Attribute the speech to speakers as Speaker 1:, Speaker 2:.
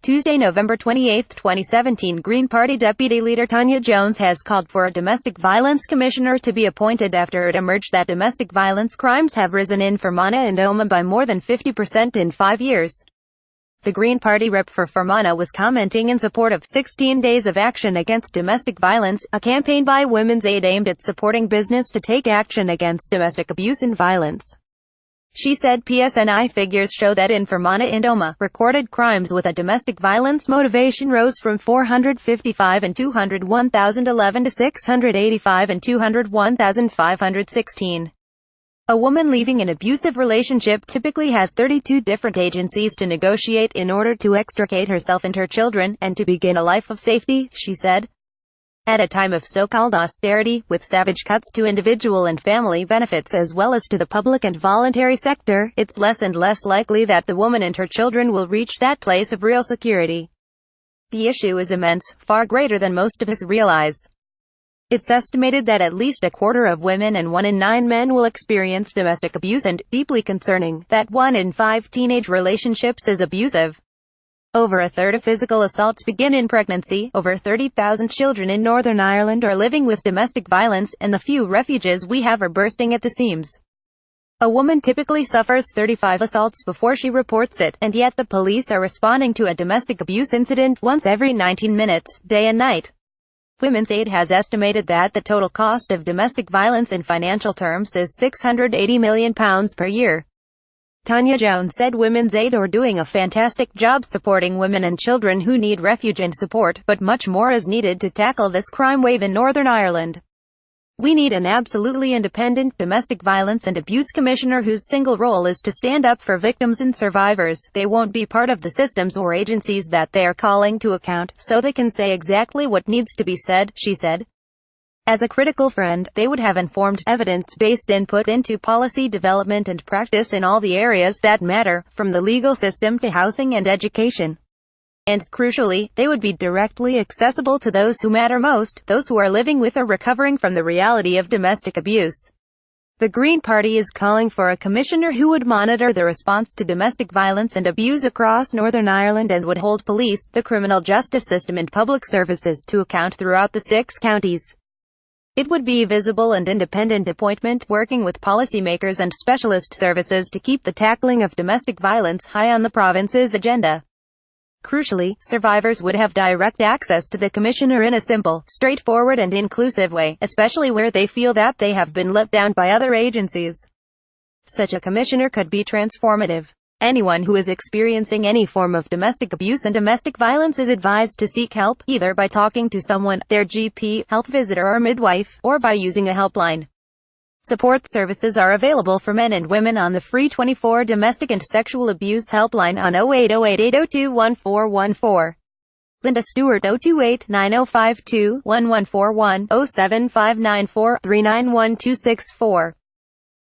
Speaker 1: Tuesday, November 28, 2017, Green Party Deputy Leader Tanya has called for a domestic violence commissioner to be appointed after it emerged that domestic violence crimes have risen in Fermanagh and Omagh by more than 50% in 5 years. The Green Party rep for Fermanagh was commenting in support of 16 Days of Action Against Domestic Violence, a campaign by Women's Aid aimed at supporting business to take action against domestic abuse and violence. She said PSNI figures show that in Fermanagh and Omagh, recorded crimes with a domestic violence motivation rose from 455 in 2011 to 685 in 201516. A woman leaving an abusive relationship typically has 32 different agencies to negotiate in order to extricate herself and her children, and to begin a life of safety, she said. At a time of so-called austerity, with savage cuts to individual and family benefits as well as to the public and voluntary sector, it's less and less likely that the woman and her children will reach that place of real security. The issue is immense, far greater than most of us realize. It's estimated that at least a quarter of women and 1 in 9 men will experience domestic abuse, and, deeply concerning, that 1 in 5 teenage relationships is abusive. Over a third of physical assaults begin in pregnancy, over 30,000 children in Northern Ireland are living with domestic violence, and the few refuges we have are bursting at the seams. A woman typically suffers 35 assaults before she reports it, and yet the police are responding to a domestic abuse incident once every 19 minutes, day and night. Women's Aid has estimated that the total cost of domestic violence in financial terms is £680 million per year. Tanya said Women's Aid are doing a fantastic job supporting women and children who need refuge and support, but much more is needed to tackle this crime wave in Northern Ireland. We need an absolutely independent domestic violence and abuse commissioner whose single role is to stand up for victims and survivors. They won't be part of the systems or agencies that they are calling to account, so they can say exactly what needs to be said, she said. As a critical friend, they would have informed, evidence-based input into policy development and practice in all the areas that matter, from the legal system to housing and education. And, crucially, they would be directly accessible to those who matter most, those who are living with or recovering from the reality of domestic abuse. The Green Party is calling for a commissioner who would monitor the response to domestic violence and abuse across Northern Ireland and would hold police, the criminal justice system and public services to account throughout the 6 counties. It would be a visible and independent appointment, working with policymakers and specialist services to keep the tackling of domestic violence high on the province's agenda. Crucially, survivors would have direct access to the commissioner in a simple, straightforward and inclusive way, especially where they feel that they have been let down by other agencies. Such a commissioner could be transformative. Anyone who is experiencing any form of domestic abuse and domestic violence is advised to seek help, either by talking to someone, their GP, health visitor or midwife, or by using a helpline. Support services are available for men and women on the free 24 domestic and sexual abuse helpline on 0808 802 1414. Linda Stewart 028 9052 1141 07594 391264.